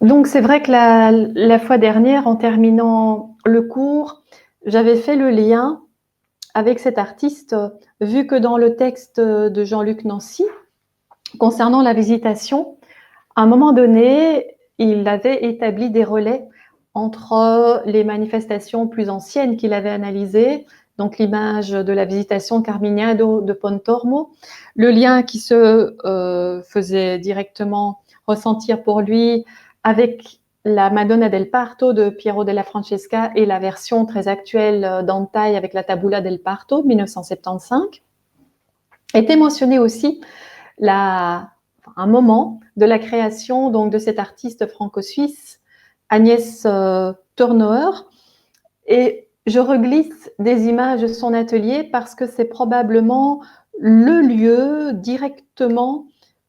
Donc c'est vrai que la fois dernière, en terminant le cours, j'avais fait le lien avec cet artiste, vu que dans le texte de Jean-Luc Nancy, concernant la visitation, à un moment donné, il avait établi des relais entre les manifestations plus anciennes qu'il avait analysées, donc l'image de la visitation Carminiado de Pontormo, le lien qui se faisait directement ressentir pour lui avec la Madonna del Parto de Piero della Francesca et la version très actuelle d'Antai avec la Tabula del Parto de 1975. Était mentionné aussi un moment de la création donc, de cette artiste franco-suisse, Agnès Turnauer. Et je reglisse des images de son atelier parce que c'est probablement le lieu directement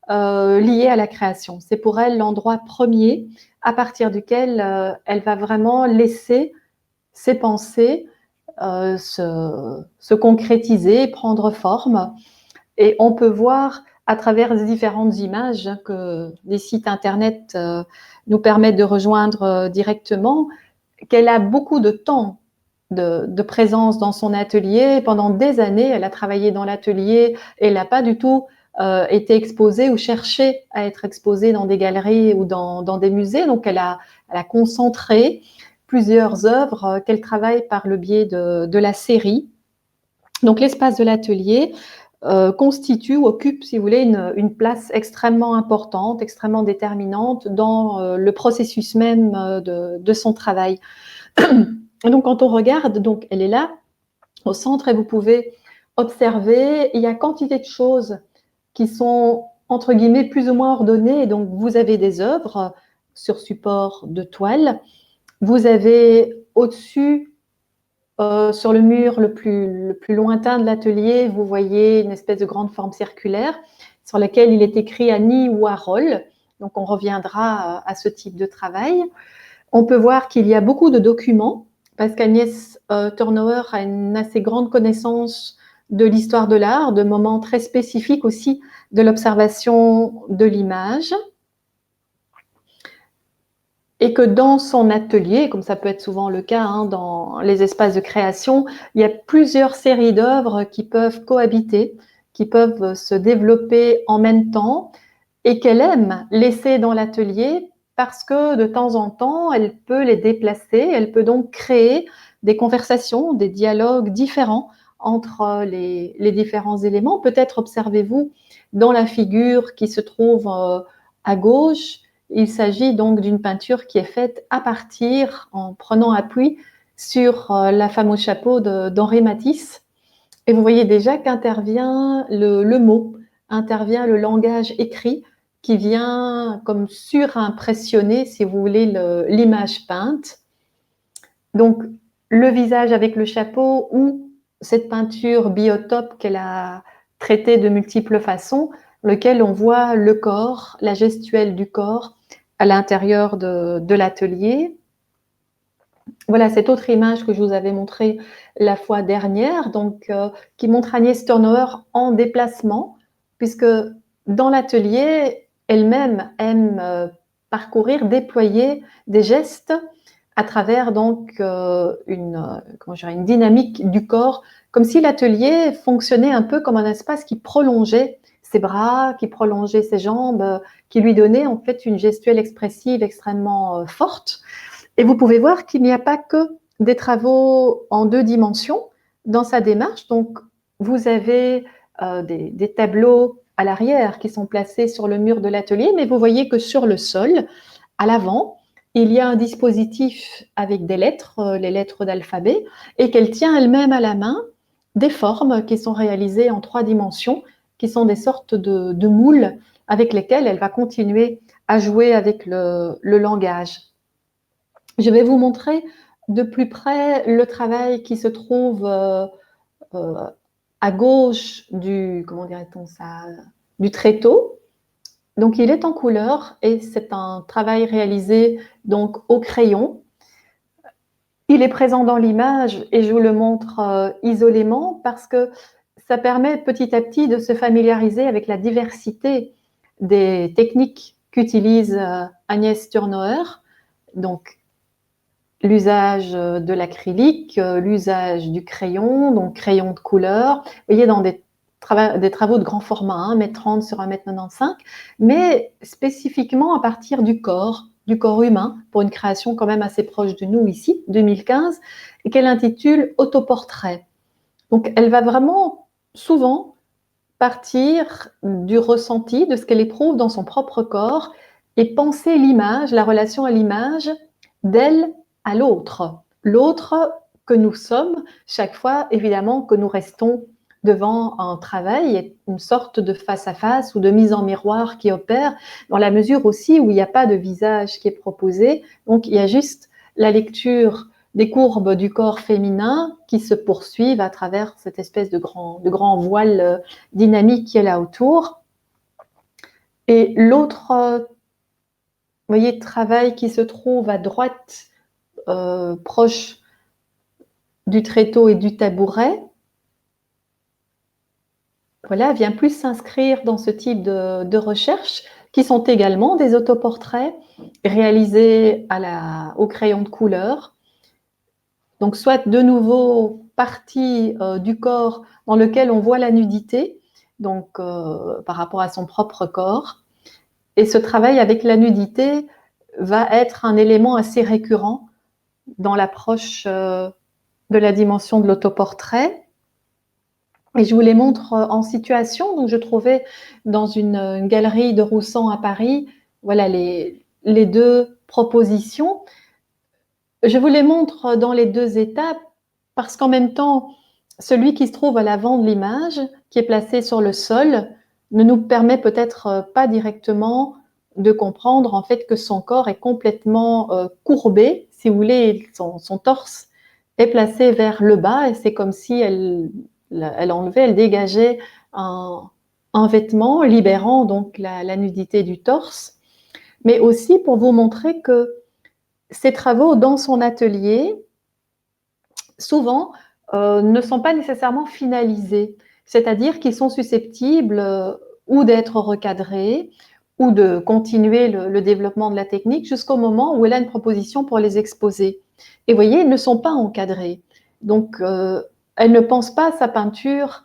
lié à la création. C'est pour elle l'endroit premier à partir duquel elle va vraiment laisser ses pensées se concrétiser, prendre forme. Et on peut voir à travers les différentes images que les sites internet nous permettent de rejoindre directement qu'elle a beaucoup de temps de présence dans son atelier. Pendant des années, elle a travaillé dans l'atelier et elle n'a pas du tout été exposée ou cherché à être exposée dans des galeries ou dans des musées. Donc, elle a concentré plusieurs œuvres qu'elle travaille par le biais de la série. Donc, l'espace de l'atelier constitue ou occupe, si vous voulez, une place extrêmement importante, extrêmement déterminante dans le processus même de son travail. Et donc, quand on regarde, donc, elle est là, au centre, et vous pouvez observer, il y a quantité de choses qui sont, entre guillemets, plus ou moins ordonnées. Et donc, vous avez des œuvres sur support de toile. Vous avez au-dessus, sur le mur le plus lointain de l'atelier, vous voyez une espèce de grande forme circulaire sur laquelle il est écrit Annie ou Harold. Donc, on reviendra à ce type de travail. On peut voir qu'il y a beaucoup de documents parce qu'Agnès Turnauer a une assez grande connaissance de l'histoire de l'art, de moments très spécifiques aussi de l'observation de l'image. Et que dans son atelier, comme ça peut être souvent le cas dans les espaces de création, il y a plusieurs séries d'œuvres qui peuvent cohabiter, qui peuvent se développer en même temps et qu'elle aime laisser dans l'atelier parce que de temps en temps, elle peut les déplacer, elle peut donc créer des conversations, des dialogues différents entre les différents éléments. Peut-être observez-vous dans la figure qui se trouve à gauche, il s'agit donc d'une peinture qui est faite à partir, en prenant appui sur la femme au chapeau d'Henri Matisse. Et vous voyez déjà qu'intervient le mot, intervient le langage écrit qui vient comme surimpressionner, si vous voulez, l'image peinte. Donc, le visage avec le chapeau ou cette peinture biotope qu'elle a traitée de multiples façons, lequel on voit le corps, la gestuelle du corps à l'intérieur de l'atelier. Voilà cette autre image que je vous avais montrée la fois dernière, donc qui montre Agnès Turnauer en déplacement, puisque dans l'atelier, elle-même aime parcourir, déployer des gestes à travers donc une dynamique du corps, comme si l'atelier fonctionnait un peu comme un espace qui prolongeait ses bras, qui prolongeait ses jambes, qui lui donnait en fait une gestuelle expressive extrêmement forte. Et vous pouvez voir qu'il n'y a pas que des travaux en 2 dimensions dans sa démarche. Donc, vous avez des tableaux à l'arrière qui sont placés sur le mur de l'atelier, mais vous voyez que sur le sol, à l'avant, il y a un dispositif avec des lettres, les lettres d'alphabet, et qu'elle tient elle-même à la main des formes qui sont réalisées en 3 dimensions, qui sont des sortes de moules avec lesquels elle va continuer à jouer avec le langage. Je vais vous montrer de plus près le travail qui se trouve à gauche du tréteau. Donc, il est en couleur et c'est un travail réalisé donc au crayon. Il est présent dans l'image et je vous le montre isolément parce que ça permet petit à petit de se familiariser avec la diversité des techniques qu'utilise Agnès Turnauer. Donc, l'usage de l'acrylique, l'usage du crayon, donc crayon de couleur. Vous voyez, dans des travaux de grand format, 1m30 sur 1m95, mais spécifiquement à partir du corps humain, pour une création quand même assez proche de nous ici, 2015, et qu'elle intitule Autoportrait. Donc, elle va vraiment souvent partir du ressenti, de ce qu'elle éprouve dans son propre corps, et penser l'image, la relation à l'image d'elle à l'autre. L'autre que nous sommes, chaque fois, évidemment, que nous restons devant un travail, une sorte de face-à-face ou de mise en miroir qui opère, dans la mesure aussi où il n'y a pas de visage qui est proposé. Donc, il y a juste la lecture des courbes du corps féminin qui se poursuivent à travers cette espèce de grand voile dynamique qui est là autour. Et l'autre, voyez, travail qui se trouve à droite, proche du tréteau et du tabouret, voilà, vient plus s'inscrire dans ce type de recherche, qui sont également des autoportraits réalisés au crayon de couleur. Donc, soit de nouveau partie du corps dans lequel on voit la nudité, donc par rapport à son propre corps. Et ce travail avec la nudité va être un élément assez récurrent dans l'approche de la dimension de l'autoportrait. Et je vous les montre en situation. Donc, je trouvais dans une galerie de Roussan à Paris, voilà les deux propositions. Je vous les montre dans les deux étapes parce qu'en même temps, celui qui se trouve à l'avant de l'image, qui est placé sur le sol, ne nous permet peut-être pas directement de comprendre en fait que son corps est complètement courbé, si vous voulez, son torse est placé vers le bas et c'est comme si elle enlevait, elle dégageait un vêtement libérant donc la nudité du torse, mais aussi pour vous montrer que ces travaux dans son atelier, souvent, ne sont pas nécessairement finalisés, c'est-à-dire qu'ils sont susceptibles ou d'être recadrés ou de continuer le développement de la technique jusqu'au moment où elle a une proposition pour les exposer. Et vous voyez, ils ne sont pas encadrés. Donc, elle ne pense pas sa peinture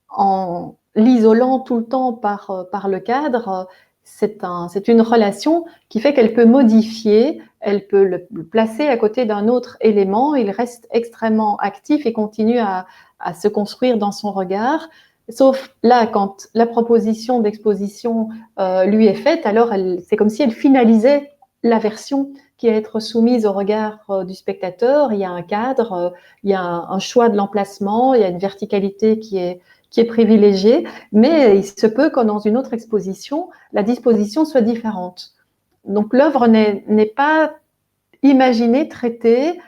en l'isolant tout le temps par le cadre. C'est une relation qui fait qu'elle peut modifier, elle peut le placer à côté d'un autre élément, il reste extrêmement actif et continue à se construire dans son regard. Sauf là, quand la proposition d'exposition lui est faite, alors c'est comme si elle finalisait la version qui va être soumise au regard du spectateur. Il y a un cadre, il y a un choix de l'emplacement, il y a une verticalité qui est privilégiée, mais il se peut que dans une autre exposition, la disposition soit différente. Donc l'œuvre n'est pas imaginée, traitée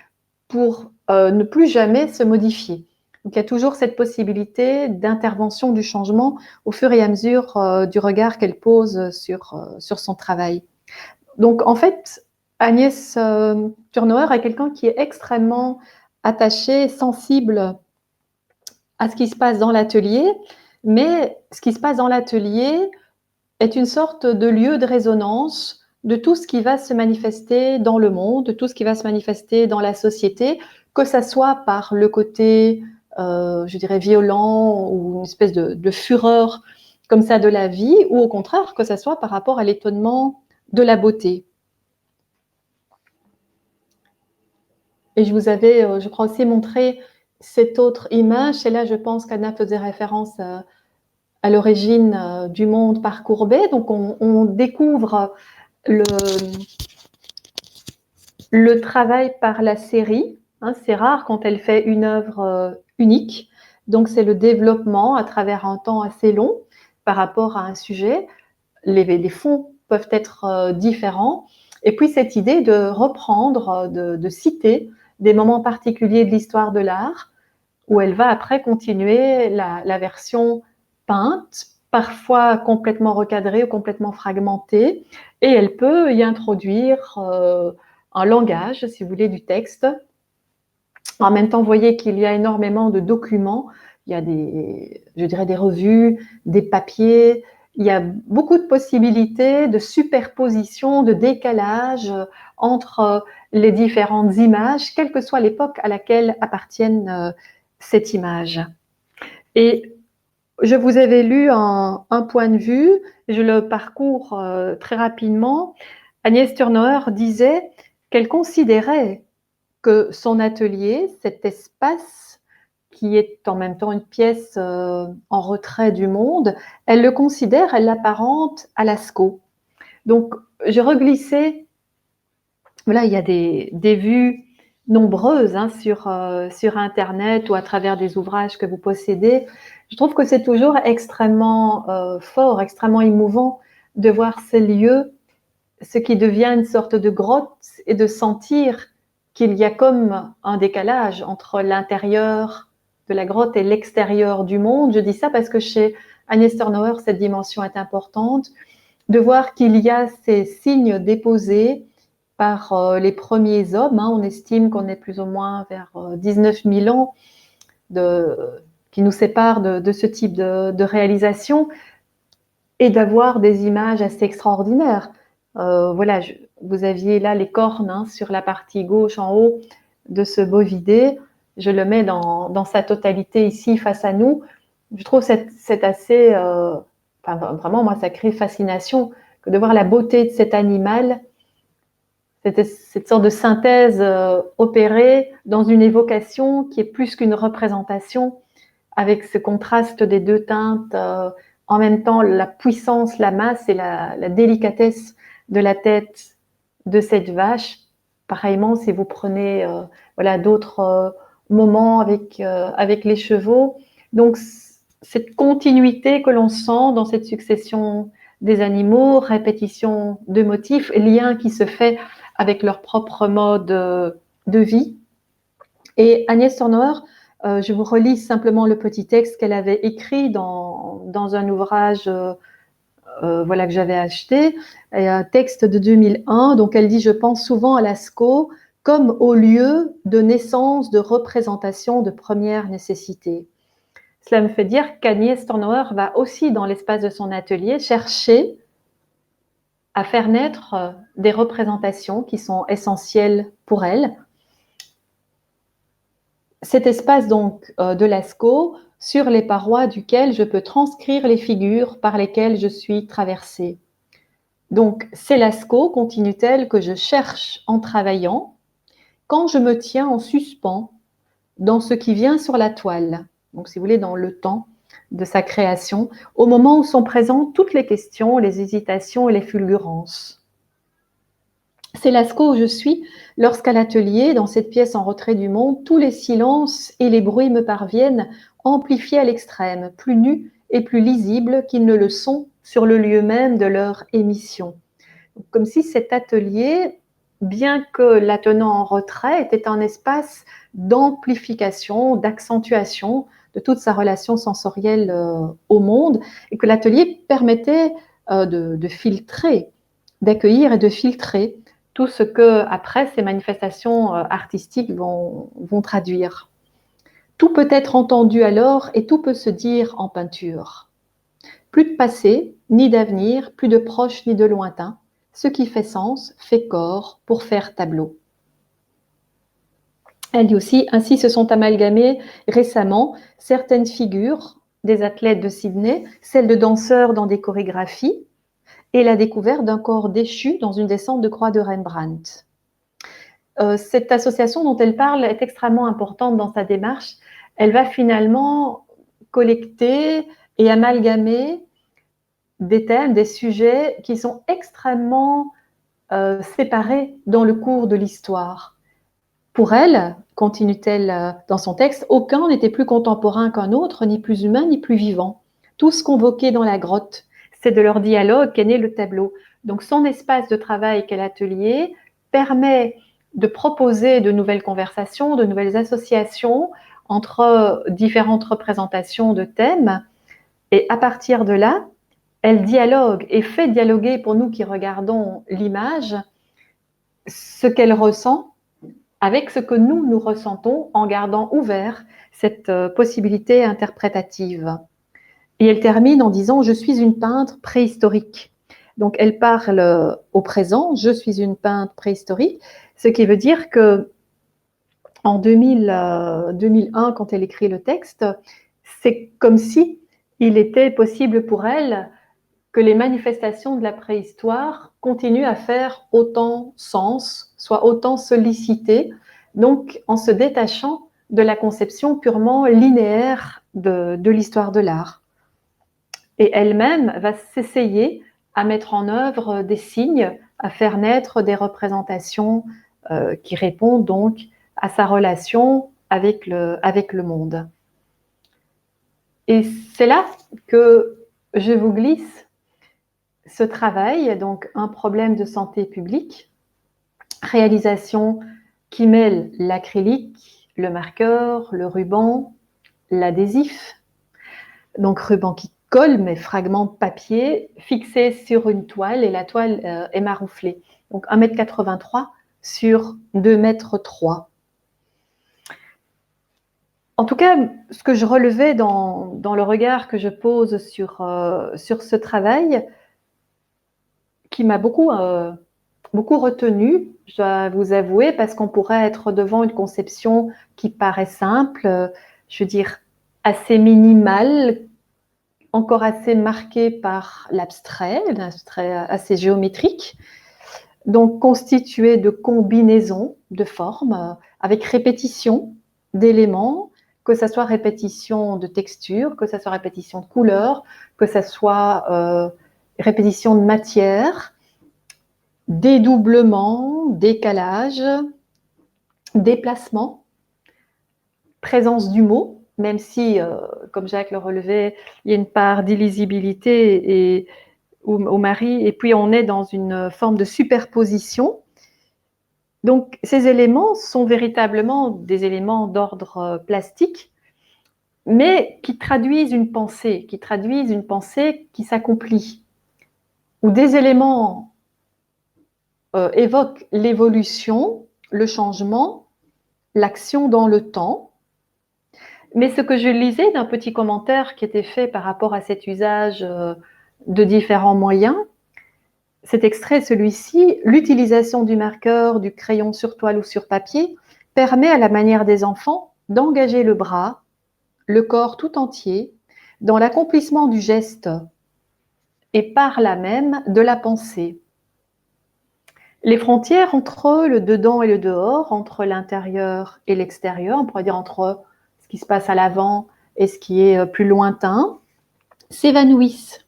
pour ne plus jamais se modifier. Donc il y a toujours cette possibilité d'intervention du changement au fur et à mesure du regard qu'elle pose sur son travail. Donc en fait, Agnès Turnauer est quelqu'un qui est extrêmement attaché, sensible à ce qui se passe dans l'atelier, mais ce qui se passe dans l'atelier est une sorte de lieu de résonance de tout ce qui va se manifester dans le monde, de tout ce qui va se manifester dans la société, que ça soit par le côté, je dirais, violent ou une espèce de fureur comme ça de la vie, ou au contraire, que ça soit par rapport à l'étonnement de la beauté. Et je vous avais, je crois aussi montré cette autre image, et là je pense qu'Anna faisait référence à l'origine du monde par Courbet. Donc on découvre le travail par la série. C'est rare quand elle fait une œuvre unique. Donc c'est le développement à travers un temps assez long par rapport à un sujet. Les fonds peuvent être différents. Et puis cette idée de reprendre, de citer des moments particuliers de l'histoire de l'art, où elle va après continuer la version peinte, parfois complètement recadrée ou complètement fragmentée, et elle peut y introduire un langage, si vous voulez, du texte. En même temps, vous voyez qu'il y a énormément de documents, il y a je dirais des revues, des papiers, il y a beaucoup de possibilités de superposition, de décalage entre les différentes images, quelle que soit l'époque à laquelle appartiennent cette image. Et je vous avais lu un point de vue, je le parcours très rapidement. Agnès Turnauer disait qu'elle considérait que son atelier, cet espace qui est en même temps une pièce en retrait du monde, elle le considère, elle l'apparente à Lascaux. Donc, je reglissais, voilà, il y a des vues nombreuses sur Internet ou à travers des ouvrages que vous possédez. Je trouve que c'est toujours extrêmement fort, extrêmement émouvant de voir ces lieux, ce qui devient une sorte de grotte, et de sentir qu'il y a comme un décalage entre l'intérieur de la grotte et l'extérieur du monde. Je dis ça parce que chez Agnès Turnauer, cette dimension est importante, de voir qu'il y a ces signes déposés par les premiers hommes. On estime qu'on est plus ou moins vers 19 000 ans qui nous séparent de ce type de réalisation, et d'avoir des images assez extraordinaires. Voilà, vous aviez là les cornes sur la partie gauche en haut de ce bovidé. Je le mets dans sa totalité ici face à nous. Je trouve c'est assez, enfin, vraiment, moi, ça crée fascination que de voir la beauté de cet animal, cette sorte de synthèse opérée dans une évocation qui est plus qu'une représentation, avec ce contraste des deux teintes, en même temps la puissance, la masse et la délicatesse de la tête de cette vache. Pareillement, si vous prenez voilà, d'autres moments avec les chevaux. Donc, cette continuité que l'on sent dans cette succession des animaux, répétition de motifs, lien qui se fait avec leur propre mode de vie. Et Agnès Turnauer, je vous relis simplement le petit texte qu'elle avait écrit dans un ouvrage voilà, que j'avais acheté, un texte de 2001. Donc elle dit « Je pense souvent à Lascaux comme au lieu de naissance de représentation de première nécessité ». Cela me fait dire qu'Agnès Turnauer va aussi, dans l'espace de son atelier, chercher à faire naître des représentations qui sont essentielles pour elle. Cet espace donc de Lascaux, sur les parois duquel je peux transcrire les figures par lesquelles je suis traversée. Donc c'est Lascaux, continue-t-elle, que je cherche en travaillant, quand je me tiens en suspens dans ce qui vient sur la toile, donc si vous voulez dans le temps de sa création, au moment où sont présentes toutes les questions, les hésitations et les fulgurances. C'est Lascaux où je suis lorsqu'à l'atelier, dans cette pièce en retrait du monde, tous les silences et les bruits me parviennent, amplifiés à l'extrême, plus nus et plus lisibles qu'ils ne le sont sur le lieu même de leur émission. Comme si cet atelier, bien que la tenant en retrait, était un espace d'amplification, d'accentuation de toute sa relation sensorielle au monde, et que l'atelier permettait de filtrer, d'accueillir et de filtrer tout ce que, après, ces manifestations artistiques vont traduire. Tout peut être entendu alors et tout peut se dire en peinture. Plus de passé, ni d'avenir, plus de proche ni de lointain. Ce qui fait sens fait corps pour faire tableau. Elle dit aussi, ainsi se sont amalgamées récemment certaines figures des athlètes de Sydney, celles de danseurs dans des chorégraphies, et la découverte d'un corps déchu dans une descente de croix de Rembrandt. Cette association dont elle parle est extrêmement importante dans sa démarche. Elle va finalement collecter et amalgamer des thèmes, des sujets qui sont extrêmement séparés dans le cours de l'histoire. Pour elle, continue-t-elle dans son texte, aucun n'était plus contemporain qu'un autre, ni plus humain, ni plus vivant. Tous convoqués dans la grotte. C'est de leur dialogue qu'est né le tableau. Donc son espace de travail qu'est l'atelier permet de proposer de nouvelles conversations, de nouvelles associations entre différentes représentations de thèmes. Et à partir de là, elle dialogue et fait dialoguer pour nous qui regardons l'image ce qu'elle ressent avec ce que nous ressentons en gardant ouvert cette possibilité interprétative. Et elle termine en disant « Je suis une peintre préhistorique ». Donc, elle parle au présent « Je suis une peintre préhistorique », ce qui veut dire que en 2001, quand elle écrit le texte, c'est comme si il était possible pour elle que les manifestations de la préhistoire continuent à faire autant sens, soient autant sollicitées, donc en se détachant de la conception purement linéaire de l'histoire de l'art. Et elle-même va s'essayer à mettre en œuvre des signes, à faire naître des représentations qui répondent donc à sa relation avec le monde. Et c'est là que je vous glisse ce travail, donc un problème de santé publique, réalisation qui mêle l'acrylique, le marqueur, le ruban, l'adhésif, donc ruban qui colle, mais fragments de papier fixés sur une toile, et la toile est marouflée. Donc 1,83 m sur 2,3 m. En tout cas, ce que je relevais dans le regard que je pose sur ce travail, qui m'a beaucoup retenu, je dois vous avouer, parce qu'on pourrait être devant une conception qui paraît simple, je veux dire assez minimale, encore assez marquée par l'abstrait assez géométrique, donc constitué de combinaisons de formes, avec répétition d'éléments, que ça soit répétition de texture, que ça soit répétition de couleurs, que ça soit répétition de matière, dédoublement, décalage, déplacement, présence du mot, même si, comme Jacques le relevait, il y a une part d'illisibilité au mari, et puis on est dans une forme de superposition. Donc ces éléments sont véritablement des éléments d'ordre plastique, mais qui traduisent une pensée qui s'accomplit, où des éléments évoquent l'évolution, le changement, l'action dans le temps. Mais ce que je lisais d'un petit commentaire qui était fait par rapport à cet usage de différents moyens, cet extrait, celui-ci, l'utilisation du marqueur, du crayon sur toile ou sur papier permet à la manière des enfants d'engager le bras, le corps tout entier, dans l'accomplissement du geste et par là même de la pensée. Les frontières entre le dedans et le dehors, entre l'intérieur et l'extérieur, on pourrait dire entre ce qui se passe à l'avant et ce qui est plus lointain, s'évanouissent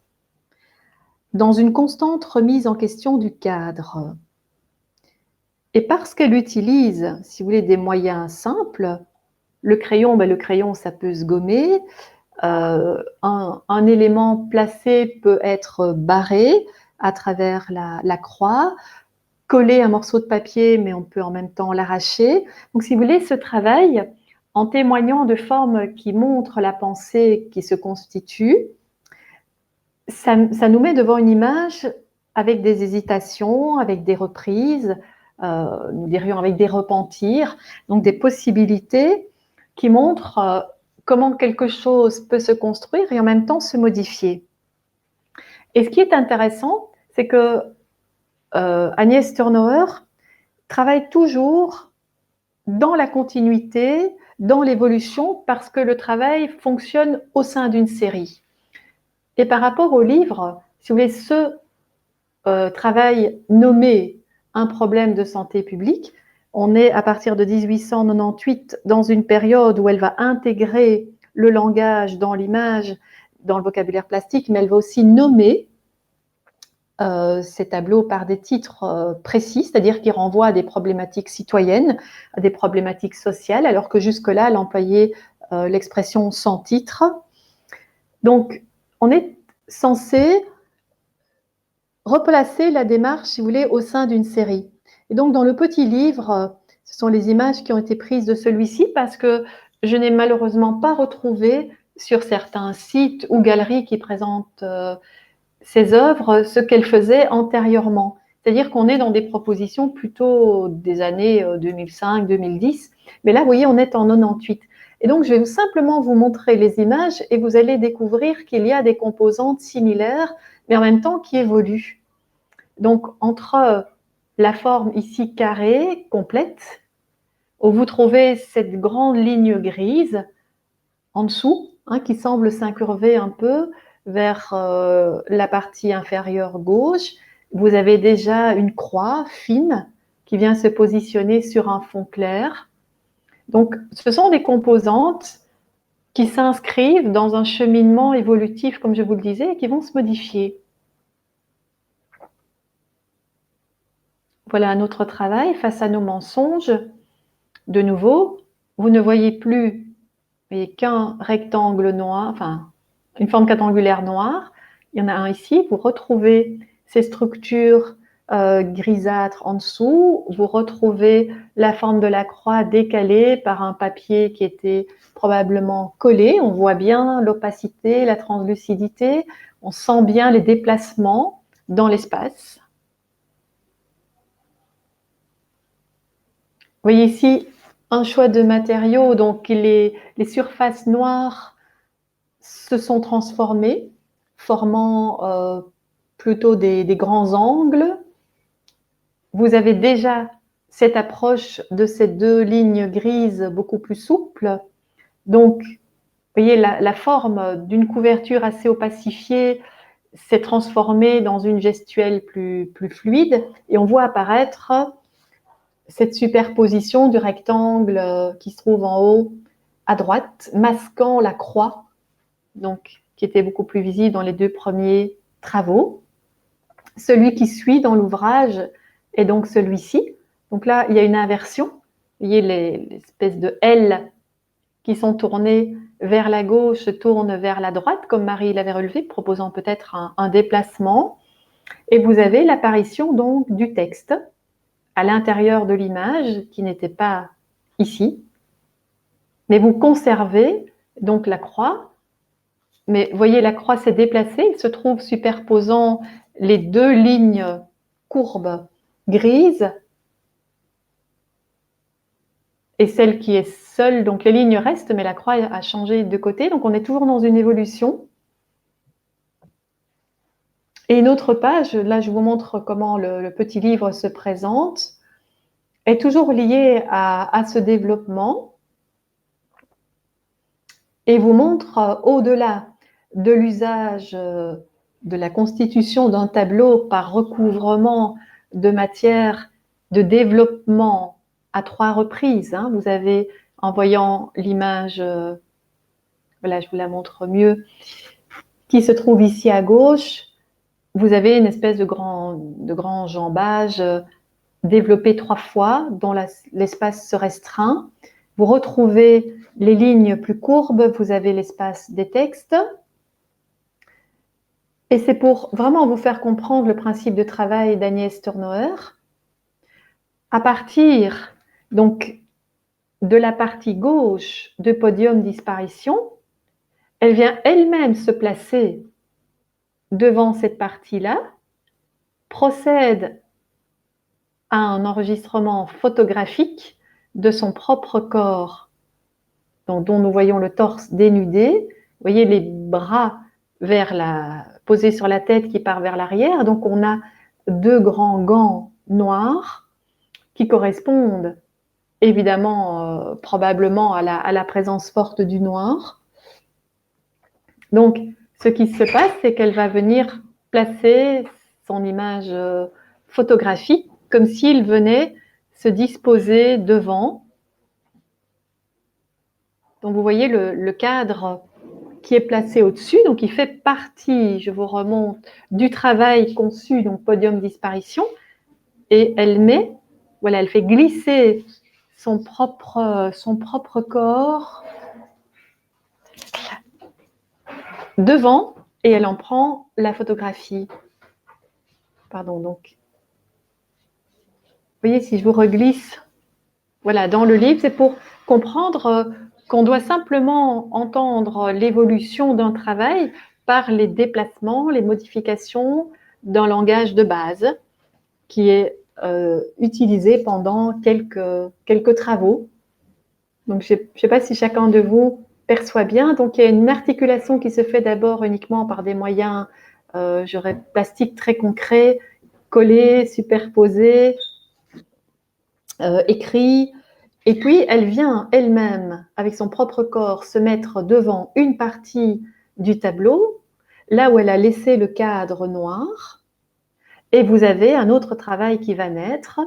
dans une constante remise en question du cadre. Et parce qu'elle utilise, si vous voulez, des moyens simples, le crayon, ça peut se gommer, un élément placé peut être barré à travers la croix, coller un morceau de papier, mais on peut en même temps l'arracher. Donc, si vous voulez, ce travail, en témoignant de formes qui montrent la pensée qui se constitue, ça nous met devant une image avec des hésitations, avec des reprises, nous dirions avec des repentirs, donc des possibilités qui montrent comment quelque chose peut se construire et en même temps se modifier. Et ce qui est intéressant, c'est que Agnès Turnauer travaille toujours dans la continuité, dans l'évolution, parce que le travail fonctionne au sein d'une série. Et par rapport au livre, si vous voulez, ce travail nommé un problème de santé publique, on est à partir de 1898 dans une période où elle va intégrer le langage dans l'image, dans le vocabulaire plastique, mais elle va aussi nommer ces tableaux par des titres précis, c'est-à-dire qui renvoient à des problématiques citoyennes, à des problématiques sociales, alors que jusque-là, elle employait l'expression sans titre. Donc, on est censé replacer la démarche, si vous voulez, au sein d'une série. Et donc, dans le petit livre, ce sont les images qui ont été prises de celui-ci, parce que je n'ai malheureusement pas retrouvé sur certains sites ou galeries qui présentent ces œuvres ce qu'elle faisait antérieurement. C'est-à-dire qu'on est dans des propositions plutôt des années 2005-2010. Mais là, vous voyez, on est en 98. Et donc, je vais simplement vous montrer les images et vous allez découvrir qu'il y a des composantes similaires, mais en même temps qui évoluent. Donc, entre la forme ici carrée, complète, où vous trouvez cette grande ligne grise en dessous, qui semble s'incurver un peu vers la partie inférieure gauche. Vous avez déjà une croix fine qui vient se positionner sur un fond clair. Donc, ce sont des composantes qui s'inscrivent dans un cheminement évolutif, comme je vous le disais, et qui vont se modifier. Voilà un autre travail face à nos mensonges. De nouveau, vous ne voyez plus qu'un rectangle noir, enfin une forme quadrangulaire noire. Il y en a un ici. Vous retrouvez ces structures grisâtres en dessous. Vous retrouvez la forme de la croix décalée par un papier qui était probablement collé. On voit bien l'opacité, la translucidité. On sent bien les déplacements dans l'espace. Vous voyez ici un choix de matériaux, donc les surfaces noires se sont transformées, formant plutôt des grands angles. Vous avez déjà cette approche de ces deux lignes grises beaucoup plus souples. Donc, vous voyez, la forme d'une couverture assez opacifiée s'est transformée dans une gestuelle plus fluide, et on voit apparaître cette superposition du rectangle qui se trouve en haut à droite, masquant la croix, donc, qui était beaucoup plus visible dans les deux premiers travaux. Celui qui suit dans l'ouvrage est donc celui-ci. Donc là, il y a une inversion. Vous voyez, les espèces de L qui sont tournées vers la gauche tournent vers la droite, comme Marie l'avait relevé, proposant peut-être un déplacement. Et vous avez l'apparition donc du texte à l'intérieur de l'image, qui n'était pas ici. Mais vous conservez donc la croix. Mais voyez, la croix s'est déplacée, il se trouve superposant les deux lignes courbes grises et celle qui est seule, donc les lignes restent, mais la croix a changé de côté, donc on est toujours dans une évolution. Et une autre page, là je vous montre comment le petit livre se présente, est toujours liée à ce développement et vous montre au-delà de l'usage de la constitution d'un tableau par recouvrement de matière de développement à 3 reprises. Vous avez, en voyant l'image, voilà, je vous la montre mieux, qui se trouve ici à gauche, vous avez une espèce de grand jambage développé 3 fois, dont l'espace se restreint. Vous retrouvez les lignes plus courbes, vous avez l'espace des textes. Et c'est pour vraiment vous faire comprendre le principe de travail d'Agnès Turnauer. À partir donc de la partie gauche de Podium Disparition, elle vient elle-même se placer devant cette partie-là, procède à un enregistrement photographique de son propre corps, dont nous voyons le torse dénudé. Vous voyez les bras posés sur la tête qui part vers l'arrière. Donc on a deux grands gants noirs qui correspondent évidemment probablement à la présence forte du noir. Donc ce qui se passe, c'est qu'elle va venir placer son image photographique comme s'il venait se disposer devant. Donc vous voyez le cadre qui est placé au-dessus, donc il fait partie, je vous remonte, du travail conçu, donc Podium Disparition, et elle fait glisser son propre corps devant, et elle en prend la photographie. Pardon, donc. Vous voyez, si je vous reglisse, voilà, dans le livre, c'est pour comprendre qu'on doit simplement entendre l'évolution d'un travail par les déplacements, les modifications d'un langage de base qui est utilisé pendant quelques travaux. Donc, je ne sais pas si chacun de vous perçoit bien. Donc, il y a une articulation qui se fait d'abord uniquement par des moyens, plastiques très concrets, collés, superposés, écrits. Et puis, elle vient elle-même, avec son propre corps, se mettre devant une partie du tableau, là où elle a laissé le cadre noir. Et vous avez un autre travail qui va naître,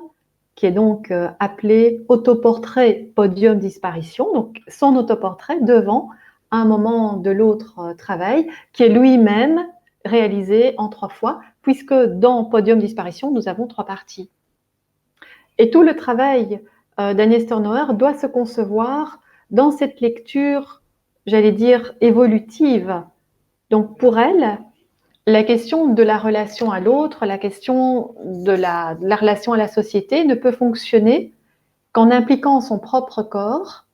qui est donc appelé autoportrait podium disparition, donc son autoportrait devant un moment de l'autre travail, qui est lui-même réalisé en 3 fois, puisque dans podium disparition, nous avons 3 parties. Et tout le travail d'Agnès Turnauer doit se concevoir dans cette lecture, j'allais dire, évolutive. Donc pour elle, la question de la relation à l'autre, la question de la relation à la société ne peut fonctionner qu'en impliquant son propre corps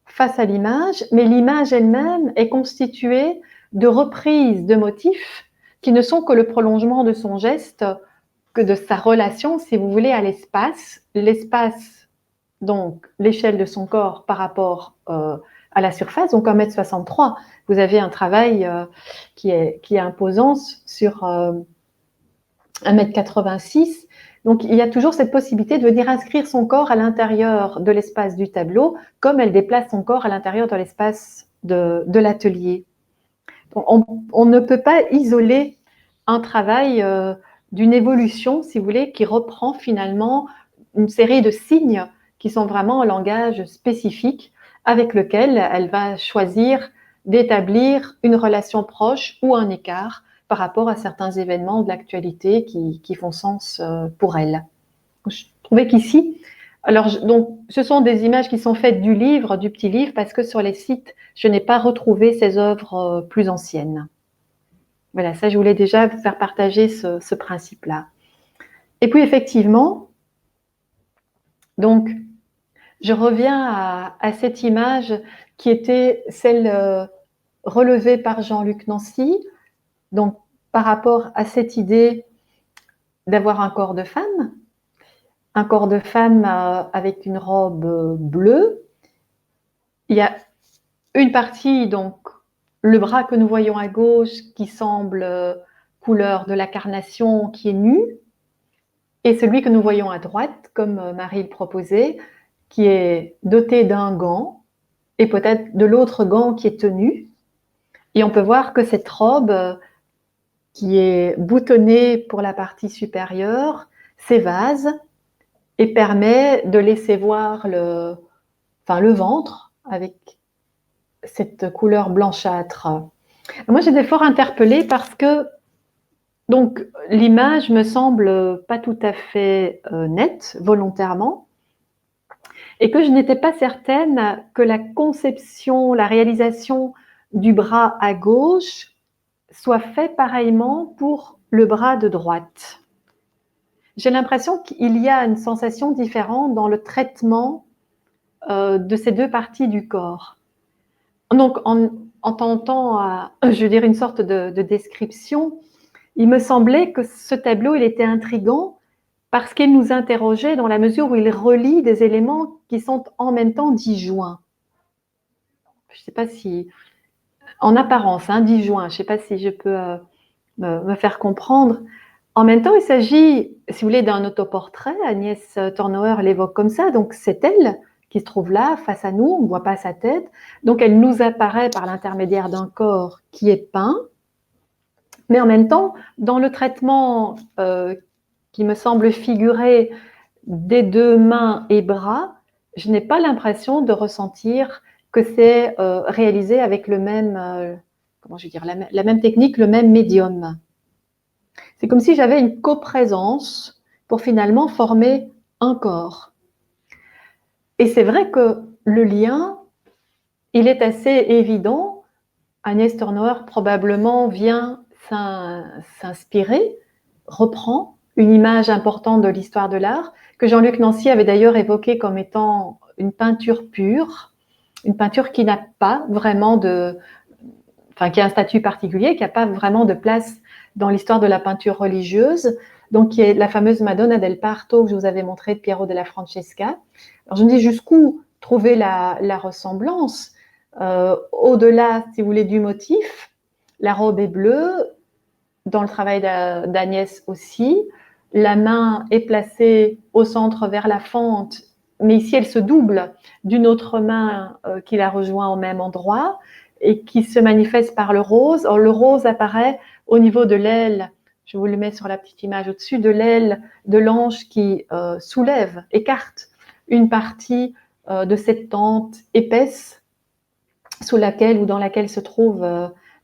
face à l'image, mais l'image elle-même est constituée de reprises de motifs qui ne sont que le prolongement de son geste, que de sa relation, si vous voulez, à l'espace. L'espace, donc l'échelle de son corps par rapport à la surface, donc 1,63 m. Vous avez un travail qui est imposant sur 1,86 m. Donc, il y a toujours cette possibilité de venir inscrire son corps à l'intérieur de l'espace du tableau, comme elle déplace son corps à l'intérieur de l'espace de l'atelier. On ne peut pas isoler un travail d'une évolution, si vous voulez, qui reprend finalement une série de signes qui sont vraiment un langage spécifique avec lequel elle va choisir d'établir une relation proche ou un écart par rapport à certains événements de l'actualité qui font sens pour elle. Je trouvais qu'ici, donc, ce sont des images qui sont faites du livre, du petit livre, parce que sur les sites, je n'ai pas retrouvé ces œuvres plus anciennes. Voilà, ça, je voulais déjà vous faire partager ce principe-là. Et puis, effectivement, donc, je reviens à cette image qui était celle relevée par Jean-Luc Nancy, donc par rapport à cette idée d'avoir un corps de femme avec une robe bleue. Il y a une partie, donc le bras que nous voyons à gauche qui semble couleur de la carnation, qui est nu, et celui que nous voyons à droite, comme Marie le proposait, qui est doté d'un gant, et peut-être de l'autre gant qui est tenu. Et on peut voir que cette robe, qui est boutonnée pour la partie supérieure, s'évase et permet de laisser voir le ventre avec cette couleur blanchâtre. Moi, j'étais fort interpellée parce que donc l'image me semble pas tout à fait nette, volontairement, et que je n'étais pas certaine que la conception, la réalisation du bras à gauche soit fait pareillement pour le bras de droite. J'ai l'impression qu'il y a une sensation différente dans le traitement de ces deux parties du corps. Donc, en tentant, je veux dire, une sorte de description, il me semblait que ce tableau, il était intriguant parce qu'il nous interrogeait dans la mesure où il relie des éléments qui sont en même temps disjoints. Je ne sais pas si, en apparence, disjoints, je ne sais pas si je peux me faire comprendre. En même temps, il s'agit, si vous voulez, d'un autoportrait. Agnès Turnauer l'évoque comme ça, donc c'est elle qui se trouve là, face à nous, on ne voit pas sa tête. Donc elle nous apparaît par l'intermédiaire d'un corps qui est peint, mais en même temps, dans le traitement qui me semble figurer des deux mains et bras, je n'ai pas l'impression de ressentir que c'est réalisé avec le même, comment je veux dire, la même technique, le même médium. C'est comme si j'avais une coprésence pour finalement former un corps. Et c'est vrai que le lien, il est assez évident. Agnès Turnauer probablement vient s'inspirer, reprend une image importante de l'histoire de l'art, que Jean-Luc Nancy avait d'ailleurs évoquée comme étant une peinture pure, une peinture qui n'a pas vraiment qui a un statut particulier, qui n'a pas vraiment de place dans l'histoire de la peinture religieuse, donc qui est la fameuse Madonna del Parto que je vous avais montrée de Piero della Francesca. Alors je me dis jusqu'où trouver la ressemblance. Au-delà, si vous voulez, du motif, la robe est bleue, dans le travail d'Agnès aussi. La main est placée au centre vers la fente, mais ici elle se double d'une autre main qui la rejoint au même endroit et qui se manifeste par le rose. Or, le rose apparaît au niveau de l'aile, je vous le mets sur la petite image au-dessus, de l'aile de l'ange qui soulève, écarte une partie de cette tente épaisse sous laquelle ou dans laquelle se trouve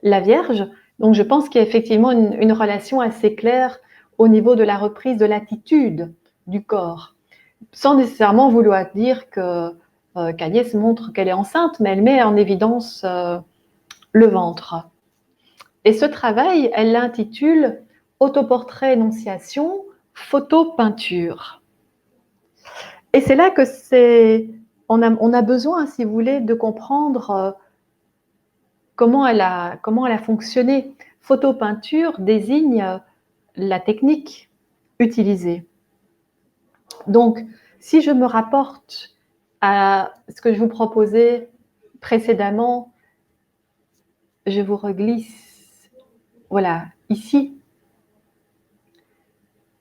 la Vierge. Donc je pense qu'il y a effectivement une relation assez claire au niveau de la reprise de l'attitude du corps, sans nécessairement vouloir dire qu'Agnès montre qu'elle est enceinte, mais elle met en évidence le ventre. Et ce travail, elle l'intitule Autoportrait énonciation, photo peinture. Et c'est là que on a besoin, si vous voulez, de comprendre comment elle a fonctionné. Photo-peinture désigne la technique utilisée. Donc, si je me rapporte à ce que je vous proposais précédemment, je vous reglisse, voilà, ici.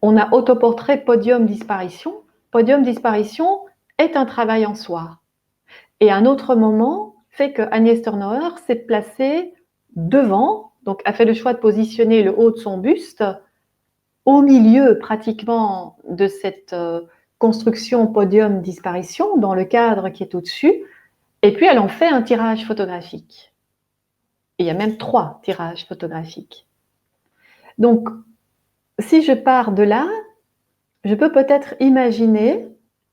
On a autoportrait, podium, disparition. Podium, disparition est un travail en soi. Et un autre moment fait que Agnès Turnauer s'est placée devant, donc a fait le choix de positionner le haut de son buste au milieu pratiquement de cette construction podium-disparition, dans le cadre qui est au-dessus, et puis elle en fait un tirage photographique. Et il y a même 3 tirages photographiques. Donc, si je pars de là, je peux peut-être imaginer,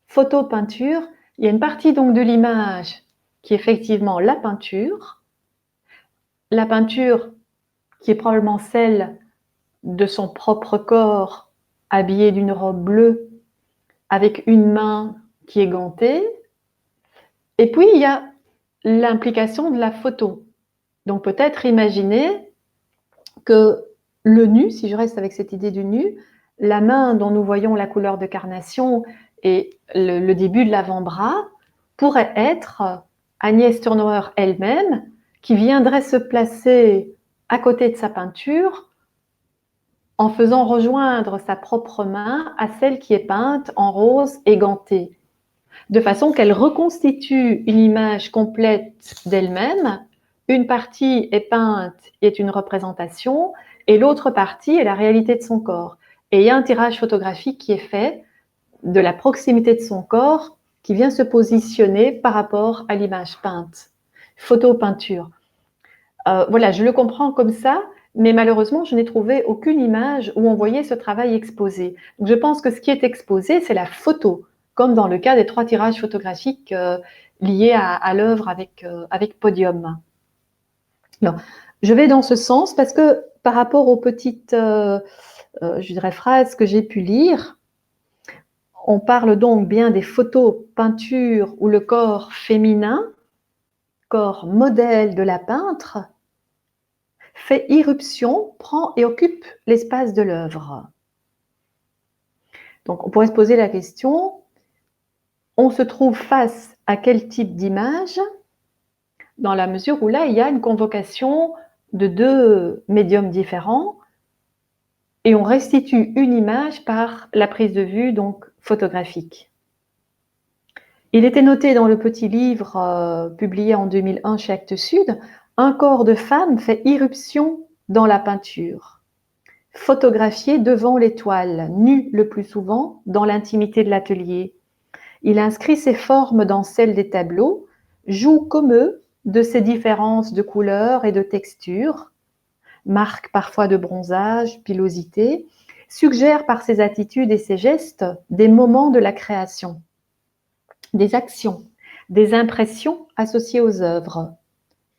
photo-peinture, il y a une partie donc de l'image qui est effectivement la peinture qui est probablement celle de son propre corps habillé d'une robe bleue avec une main qui est gantée. Et puis, il y a l'implication de la photo. Donc, peut-être imaginer que le nu, si je reste avec cette idée du nu, la main dont nous voyons la couleur de carnation et le début de l'avant-bras pourrait être Agnès Turnauer elle-même qui viendrait se placer à côté de sa peinture en faisant rejoindre sa propre main à celle qui est peinte en rose et gantée, de façon qu'elle reconstitue une image complète d'elle-même. Une partie est peinte et est une représentation, et l'autre partie est la réalité de son corps. Et il y a un tirage photographique qui est fait de la proximité de son corps qui vient se positionner par rapport à l'image peinte. Photo-peinture. Voilà, je le comprends comme ça, mais malheureusement, je n'ai trouvé aucune image où on voyait ce travail exposé. Donc, je pense que ce qui est exposé, c'est la photo, comme dans le cas des 3 tirages photographiques liés à l'œuvre avec Podium. Alors, je vais dans ce sens parce que par rapport aux petites je dirais, phrases que j'ai pu lire, on parle donc bien des photos, peintures où le corps féminin, corps modèle de la peintre, fait irruption, prend et occupe l'espace de l'œuvre. Donc, on pourrait se poser la question, on se trouve face à quel type d'image, dans la mesure où là, il y a une convocation de 2 médiums différents, et on restitue une image par la prise de vue donc photographique. Il était noté dans le petit livre publié en 2001 chez Actes Sud, un corps de femme fait irruption dans la peinture, photographié devant l'étoile, nu le plus souvent dans l'intimité de l'atelier. Il inscrit ses formes dans celles des tableaux, joue comme eux de ces différences de couleurs et de textures, marque parfois de bronzage, pilosité, suggère par ses attitudes et ses gestes des moments de la création, des actions, des impressions associées aux œuvres.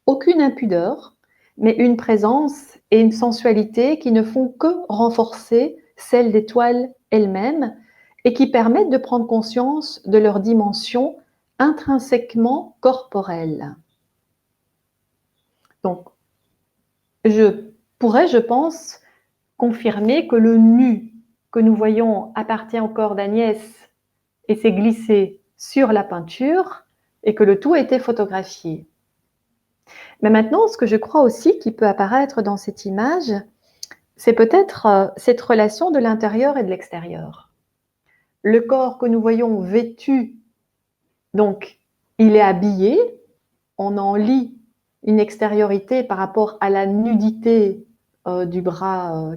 Aucune impudeur, mais une présence et une sensualité qui ne font que renforcer celle des toiles elles-mêmes et qui permettent de prendre conscience de leur dimension intrinsèquement corporelle. Donc, je pourrais, je pense, confirmer que le nu que nous voyons appartient au corps d'Agnès et s'est glissé sur la peinture, et que le tout a été photographié. Mais maintenant, ce que je crois aussi qui peut apparaître dans cette image, c'est peut-être cette relation de l'intérieur et de l'extérieur. Le corps que nous voyons vêtu, donc il est habillé, on en lit une extériorité par rapport à la nudité du bras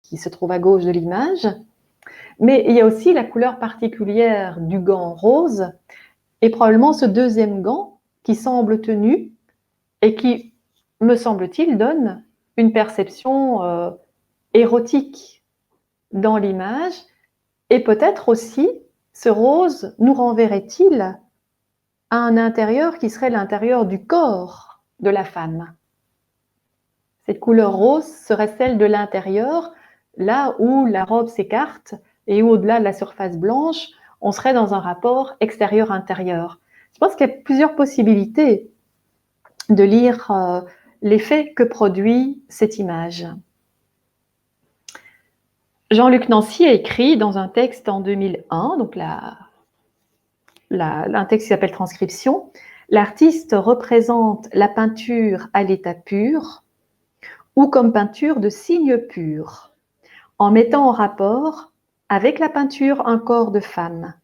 qui se trouve à gauche de l'image, mais il y a aussi la couleur particulière du gant rose et probablement ce deuxième gant qui semble tenu et qui, me semble-t-il, donne une perception érotique dans l'image. Et peut-être aussi, ce rose nous renverrait-il à un intérieur qui serait l'intérieur du corps de la femme. Cette couleur rose serait celle de l'intérieur, là où la robe s'écarte et où, au-delà de la surface blanche, on serait dans un rapport extérieur-intérieur. Je pense qu'il y a plusieurs possibilités de lire l'effet que produit cette image. Jean-Luc Nancy a écrit dans un texte en 2001, donc un texte qui s'appelle Transcription, l'artiste représente la peinture à l'état pur ou comme peinture de signes purs, en mettant en rapport avec la peinture un corps de femme,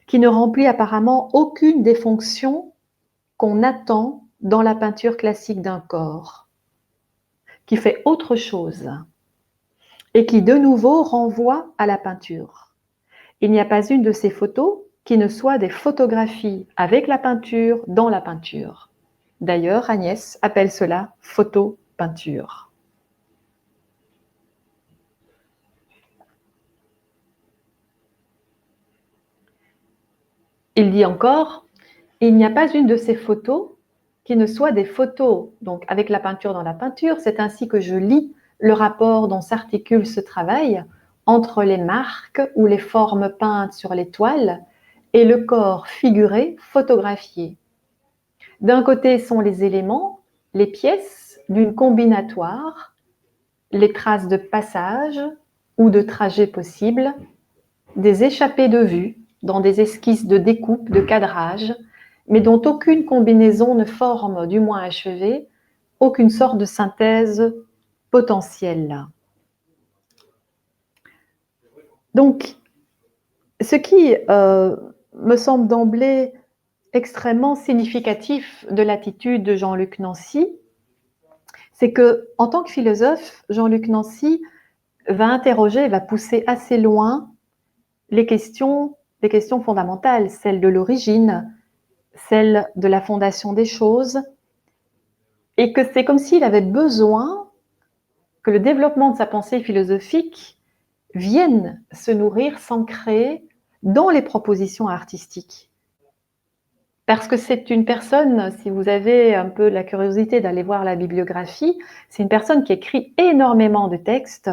qui ne remplit apparemment aucune des fonctions qu'on attend dans la peinture classique d'un corps, qui fait autre chose et qui de nouveau renvoie à la peinture. Il n'y a pas une de ces photos qui ne soit des photographies avec la peinture dans la peinture. D'ailleurs, Agnès appelle cela photo-peinture. Il dit encore, il n'y a pas une de ces photos qui ne soit des photos, donc avec la peinture dans la peinture. C'est ainsi que je lis le rapport dont s'articule ce travail entre les marques ou les formes peintes sur les toiles et le corps figuré photographié. D'un côté sont les éléments, les pièces d'une combinatoire, les traces de passage ou de trajet possible, des échappées de vue dans des esquisses de découpe, de cadrage, mais dont aucune combinaison ne forme, du moins achevée, aucune sorte de synthèse potentielle. Donc, ce qui me semble d'emblée extrêmement significatif de l'attitude de Jean-Luc Nancy, c'est que, en tant que philosophe, Jean-Luc Nancy va interroger, va pousser assez loin les questions fondamentales, celles de l'origine, celles de la fondation des choses, et que c'est comme s'il avait besoin que le développement de sa pensée philosophique vienne se nourrir, s'ancrer dans les propositions artistiques. Parce que c'est une personne, si vous avez un peu la curiosité d'aller voir la bibliographie, c'est une personne qui écrit énormément de textes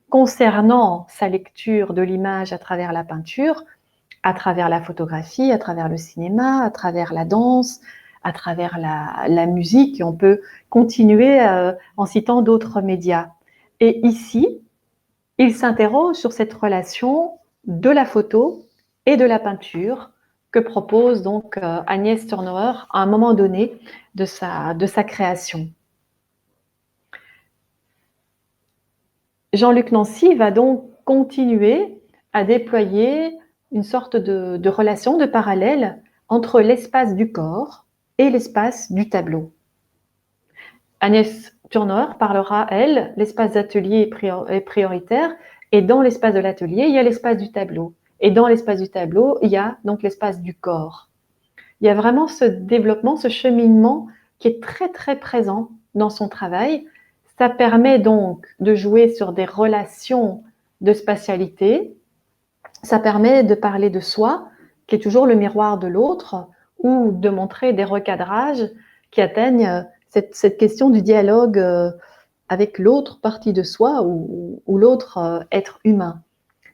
concernant sa lecture de l'image à travers la peinture, à travers la photographie, à travers le cinéma, à travers la danse, à travers la musique, et on peut continuer en citant d'autres médias. Et ici, il s'interroge sur cette relation de la photo et de la peinture que propose donc Agnès Turnauer à un moment donné de sa création. Jean-Luc Nancy va donc continuer à déployer une sorte de relation, de parallèle entre l'espace du corps et l'espace du tableau. Agnès Turnauer parlera, elle, l'espace d'atelier est prioritaire, et dans l'espace de l'atelier, il y a l'espace du tableau. Et dans l'espace du tableau, il y a donc l'espace du corps. Il y a vraiment ce développement, ce cheminement qui est très très présent dans son travail. Ça permet donc de jouer sur des relations de spatialité. Ça permet de parler de soi, qui est toujours le miroir de l'autre, ou de montrer des recadrages qui atteignent cette question du dialogue avec l'autre partie de soi ou l'autre être humain.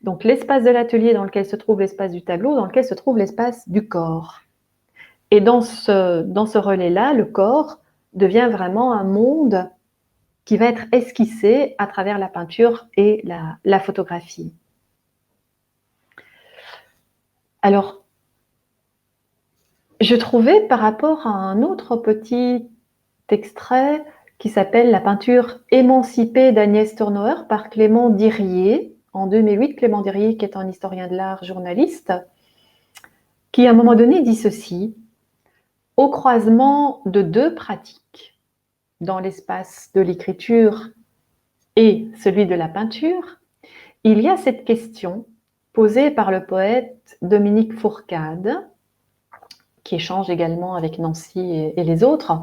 Donc l'espace de l'atelier dans lequel se trouve l'espace du tableau, dans lequel se trouve l'espace du corps. Et dans ce relais-là, le corps devient vraiment un monde qui va être esquissé à travers la peinture et la photographie. Alors, Je trouvais par rapport à un autre petit extrait qui s'appelle La peinture émancipée d'Agnès Tournauer par Clément Dirier, en 2008. Clément Dirier, qui est un historien de l'art, journaliste, qui à un moment donné dit ceci: au croisement de deux pratiques, dans l'espace de l'écriture et celui de la peinture, il y a cette question posée par le poète Dominique Fourcade, qui échange également avec Nancy et les autres,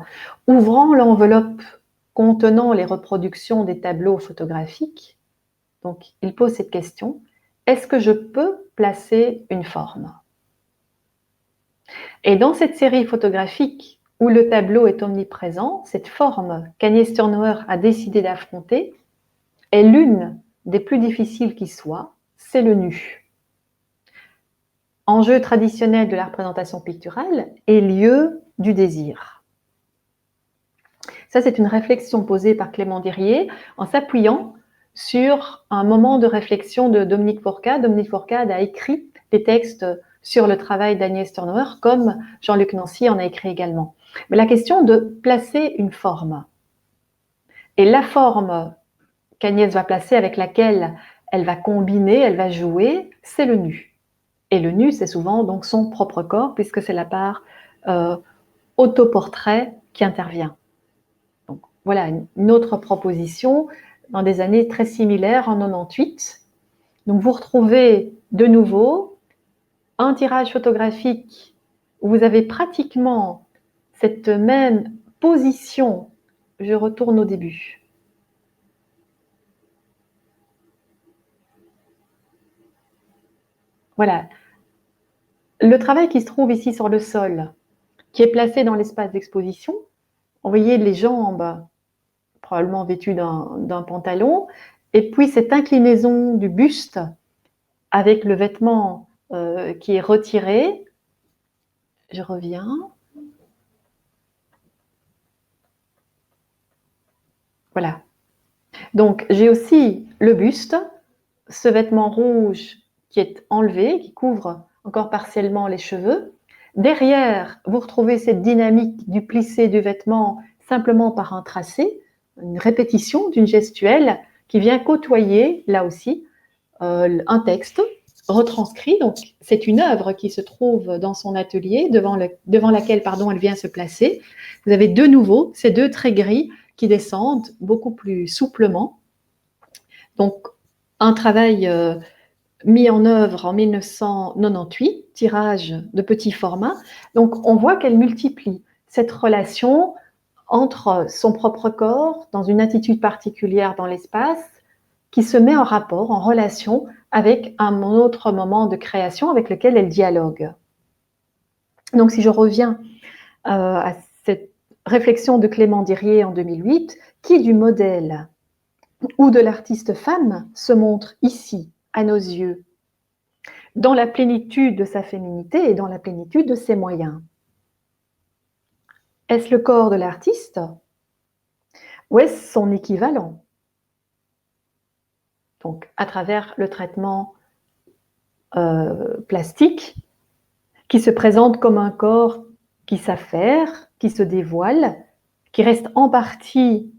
ouvrant l'enveloppe contenant les reproductions des tableaux photographiques. Donc, il pose cette question: est-ce que je peux placer une forme? Et dans cette série photographique où le tableau est omniprésent, cette forme qu'Agnès Tournauer a décidé d'affronter est l'une des plus difficiles qui soit, c'est le nu. Enjeu traditionnel de la représentation picturale et lieu du désir. Ça, c'est une réflexion posée par Clément Dirier en s'appuyant sur un moment de réflexion de Dominique Fourcade. Dominique Fourcade a écrit des textes sur le travail d'Agnès Tournauer, comme Jean-Luc Nancy en a écrit également. Mais la question de placer une forme. Et la forme qu'Agnès va placer, avec laquelle elle va combiner, elle va jouer, c'est le nu. Et le nu, c'est souvent donc son propre corps, puisque c'est la part autoportrait qui intervient. Donc, voilà une autre proposition dans des années très similaires, en 98. Donc vous retrouvez de nouveau un tirage photographique où vous avez pratiquement cette même position. Je retourne au début. Voilà. Le travail qui se trouve ici sur le sol, qui est placé dans l'espace d'exposition, vous voyez les jambes probablement vêtues d'un pantalon, et puis cette inclinaison du buste avec le vêtement qui est retiré. Je reviens. Voilà. Donc, j'ai aussi le buste, ce vêtement rouge qui est enlevé, qui couvre encore partiellement les cheveux. Derrière, vous retrouvez cette dynamique du plissé du vêtement simplement par un tracé, une répétition d'une gestuelle qui vient côtoyer, là aussi, un texte retranscrit. Donc, c'est une œuvre qui se trouve dans son atelier, devant laquelle elle vient se placer. Vous avez de nouveau ces deux traits gris qui descendent beaucoup plus souplement. Donc, un travail mis en œuvre en 1998, tirage de petit format. Donc, on voit qu'elle multiplie cette relation entre son propre corps, dans une attitude particulière dans l'espace, qui se met en rapport, en relation avec un autre moment de création avec lequel elle dialogue. Donc, si je reviens à cette réflexion de Clément Dirier en 2008, qui du modèle ou de l'artiste femme se montre ici, à nos yeux, dans la plénitude de sa féminité et dans la plénitude de ses moyens? Est-ce le corps de l'artiste ou est-ce son équivalent? Donc, à travers le traitement plastique qui se présente comme un corps qui s'affaire, qui se dévoile, qui reste en partie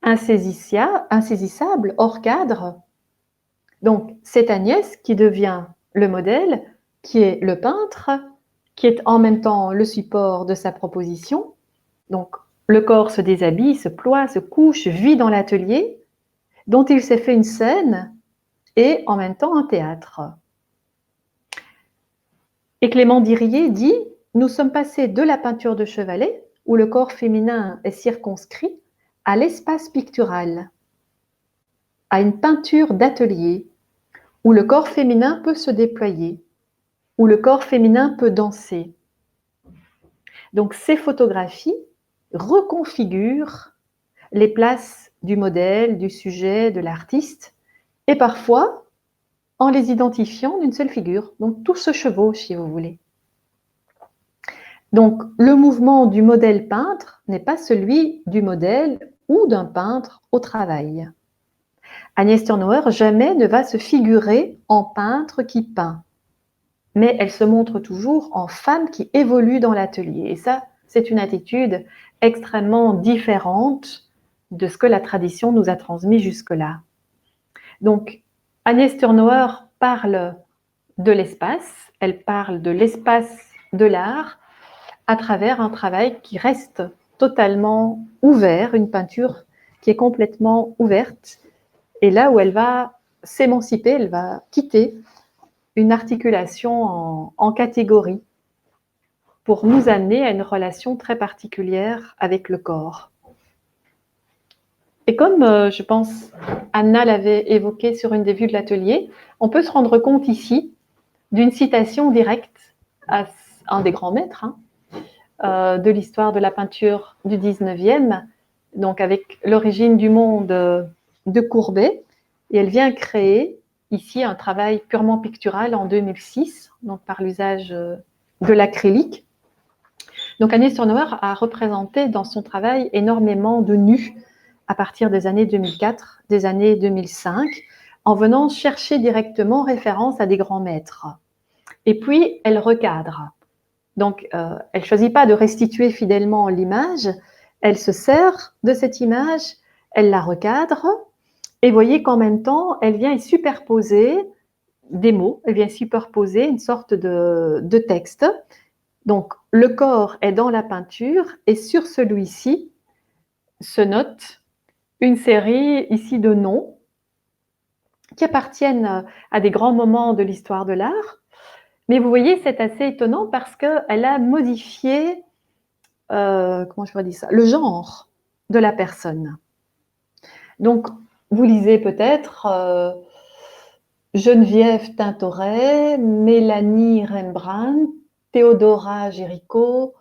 insaisissable, hors cadre. Donc, c'est Agnès qui devient le modèle, qui est le peintre, qui est en même temps le support de sa proposition. Donc, le corps se déshabille, se ploie, se couche, vit dans l'atelier, dont il s'est fait une scène et en même temps un théâtre. Et Clément Dirier dit: nous sommes passés de la peinture de chevalet, où le corps féminin est circonscrit, à l'espace pictural, à une peinture d'atelier, où le corps féminin peut se déployer, où le corps féminin peut danser. Donc ces photographies reconfigurent les places du modèle, du sujet, de l'artiste, et parfois en les identifiant d'une seule figure. Donc tout se chevauche, si vous voulez. Donc le mouvement du modèle peintre n'est pas celui du modèle ou d'un peintre au travail. Agnès Tournauer jamais ne va se figurer en peintre qui peint. mais elle se montre toujours en femme qui évolue dans l'atelier. Et ça, c'est une attitude extrêmement différente de ce que la tradition nous a transmis jusque-là. Donc, Agnès Turnauer parle de l'espace, elle parle de l'espace de l'art à travers un travail qui reste totalement ouvert, une peinture qui est complètement ouverte, et là où elle va s'émanciper, elle va quitter une articulation en catégories pour nous amener à une relation très particulière avec le corps. Et comme je pense Anna l'avait évoqué sur une des vues de l'atelier, on peut se rendre compte ici d'une citation directe à un des grands maîtres de l'histoire de la peinture du 19e, donc avec l'origine du monde de Courbet, et elle vient créer ici un travail purement pictural en 2006, donc par l'usage de l'acrylique. Donc Agnès Turnauer a représenté dans son travail énormément de nus à partir des années 2004, des années 2005, en venant chercher directement référence à des grands maîtres. Et puis, elle recadre. Donc, elle ne choisit pas de restituer fidèlement l'image, elle se sert de cette image, elle la recadre, et vous voyez qu'en même temps, elle vient y superposer des mots, elle vient superposer une sorte de texte. Donc, le corps est dans la peinture, et sur celui-ci se note une série ici de noms qui appartiennent à des grands moments de l'histoire de l'art. Mais vous voyez, c'est assez étonnant parce qu'elle a modifié, comment je pourrais dire ça, le genre de la personne. Donc, vous lisez peut-être Geneviève Tintoret, Mélanie Rembrandt, Théodora Géricault,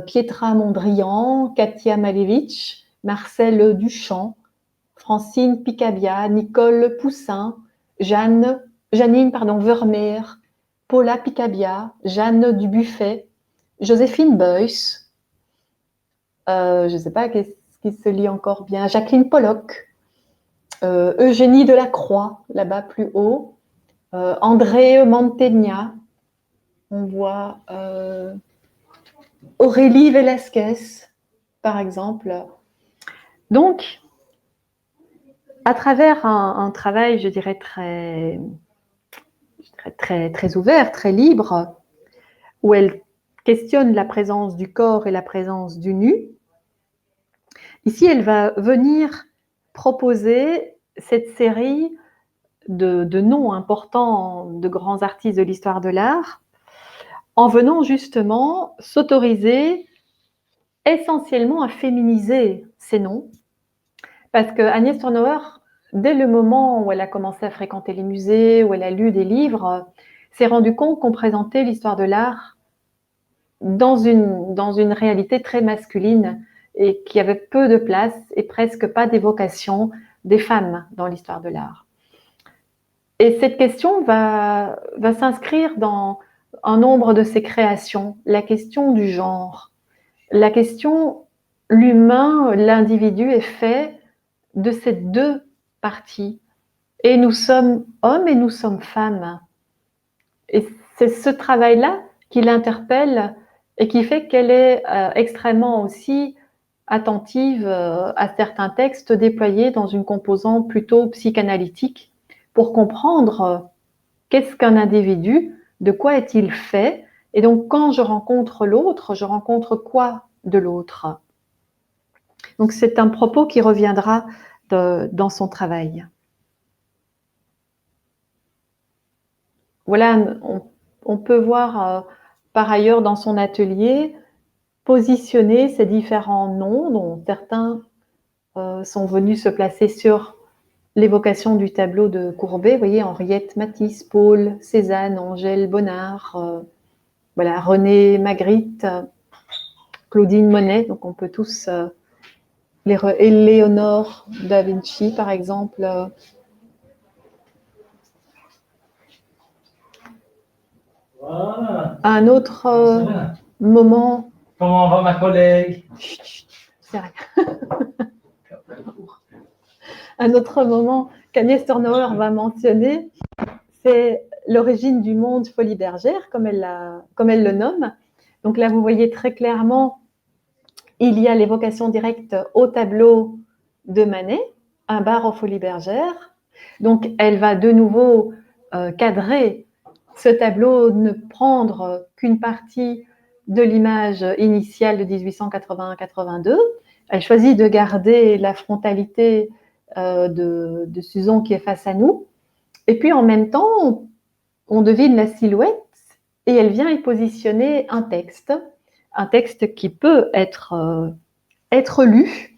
Pietra Mondrian, Katia Malevich, Marcel Duchamp, Francine Picabia, Nicole Poussin, Janine Vermeer, Paula Picabia, Jeanne Dubuffet, Joséphine Beuys, je ne sais pas qu'est-ce qui se lit encore bien, Jacqueline Pollock, Eugénie Delacroix, là-bas plus haut, André Mantegna, on voit Aurélie Velasquez, par exemple. Donc, à travers un travail, je dirais, très ouvert, très libre, où elle questionne la présence du corps et la présence du nu, ici, elle va venir proposer cette série de noms importants de grands artistes de l'histoire de l'art, en venant justement s'autoriser essentiellement à féminiser ces noms, parce que Agnès Turnauer, dès le moment où elle a commencé à fréquenter les musées, où elle a lu des livres, s'est rendue compte qu'on présentait l'histoire de l'art dans une réalité très masculine et qu'il y avait peu de place et presque pas d'évocation des femmes dans l'histoire de l'art. Et cette question va s'inscrire dans un nombre de ses créations, la question du genre, la question l'humain, l'individu est fait de ces deux parties. Et nous sommes hommes et nous sommes femmes. Et c'est ce travail-là qui l'interpelle et qui fait qu'elle est extrêmement aussi attentive à certains textes déployés dans une composante plutôt psychanalytique pour comprendre qu'est-ce qu'un individu, de quoi est-il fait, et donc quand je rencontre l'autre, je rencontre quoi de l'autre. Donc c'est un propos qui reviendra dans son travail. Voilà, on peut voir par ailleurs dans son atelier positionner ces différents noms, dont certains sont venus se placer sur l'évocation du tableau de Courbet. Vous voyez, Henriette Matisse, Paul Cézanne, Angèle Bonnard, voilà, René Magritte, Claudine Monet. Donc on peut tous, Éléonore da Vinci par exemple. Un autre moment. Comment va ma collègue? C'est rien. Un autre moment qu'Agnès Turnauer va mentionner, c'est l'origine du monde Folies Bergère, comme elle le nomme. Donc là, vous voyez très clairement, il y a l'évocation directe au tableau de Manet, un bar aux Folies Bergères. Donc elle va de nouveau cadrer ce tableau, ne prendre qu'une partie de l'image initiale de 1881-82. Elle choisit de garder la frontalité de Suzon qui est face à nous. Et puis en même temps, on devine la silhouette et elle vient y positionner un texte qui peut être lu.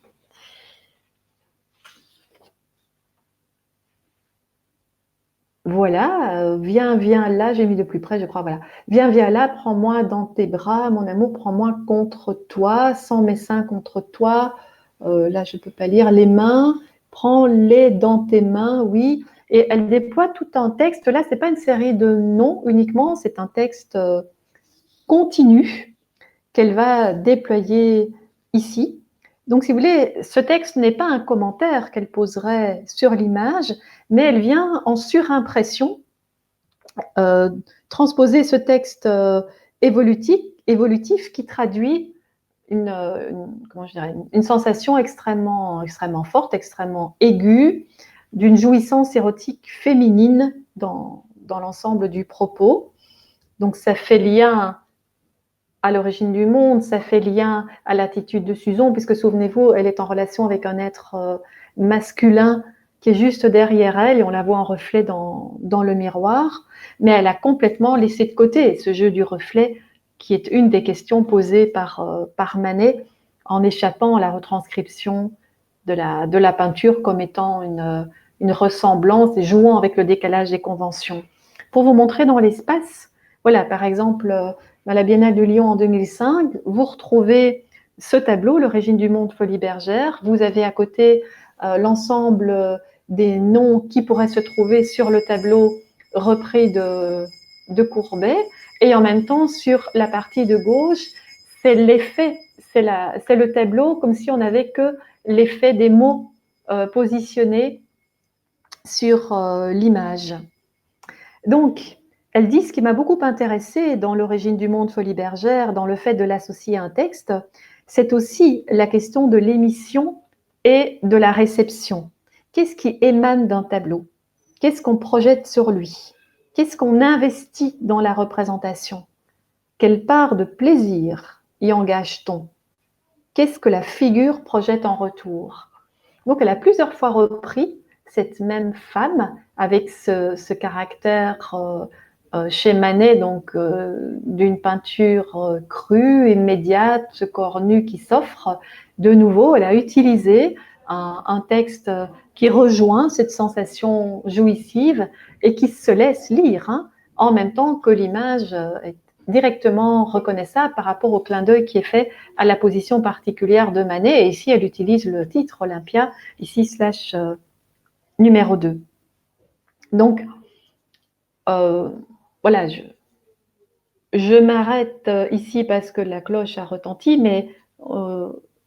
Voilà, viens là, j'ai mis de plus près, je crois, voilà. Viens là, prends-moi dans tes bras, mon amour, prends-moi contre toi, sans mes seins contre toi. Là, je ne peux pas lire les mains, prends-les dans tes mains, oui. Et elle déploie tout un texte. Là, ce n'est pas une série de noms uniquement, c'est un texte continu qu'elle va déployer ici. Donc, si vous voulez, ce texte n'est pas un commentaire qu'elle poserait sur l'image, mais elle vient en surimpression transposer ce texte évolutif qui traduit une sensation extrêmement forte, extrêmement aiguë, d'une jouissance érotique féminine dans l'ensemble du propos. Donc, ça fait lien à l'origine du monde, ça fait lien à l'attitude de Suzon, puisque souvenez-vous, elle est en relation avec un être masculin qui est juste derrière elle, et on la voit en reflet dans le miroir, mais elle a complètement laissé de côté ce jeu du reflet, qui est une des questions posées par Manet, en échappant à la retranscription de la peinture comme étant une ressemblance et jouant avec le décalage des conventions. Pour vous montrer dans l'espace, voilà, par exemple, à la Biennale de Lyon en 2005, vous retrouvez ce tableau, l'origine du monde Folies Bergères. Vous avez à côté l'ensemble des noms qui pourraient se trouver sur le tableau repris de Courbet. Et en même temps, sur la partie de gauche, c'est l'effet, c'est le tableau comme si on n'avait que l'effet des mots positionnés sur l'image. Donc, elle dit, ce qui m'a beaucoup intéressée dans l'origine du monde Folies Bergères, dans le fait de l'associer à un texte, c'est aussi la question de l'émission et de la réception. Qu'est-ce qui émane d'un tableau? Qu'est-ce qu'on projette sur lui? Qu'est-ce qu'on investit dans la représentation? Quelle part de plaisir y engage-t-on? Qu'est-ce que la figure projette en retour? Donc, elle a plusieurs fois repris cette même femme avec ce caractère chez Manet, donc d'une peinture crue, immédiate, ce corps nu qui s'offre. De nouveau, elle a utilisé un texte qui rejoint cette sensation jouissive et qui se laisse lire, hein, en même temps que l'image est directement reconnaissable par rapport au clin d'œil qui est fait à la position particulière de Manet. Et ici, elle utilise le titre Olympia, ici / numéro 2. Donc, voilà, je m'arrête ici parce que la cloche a retenti, mais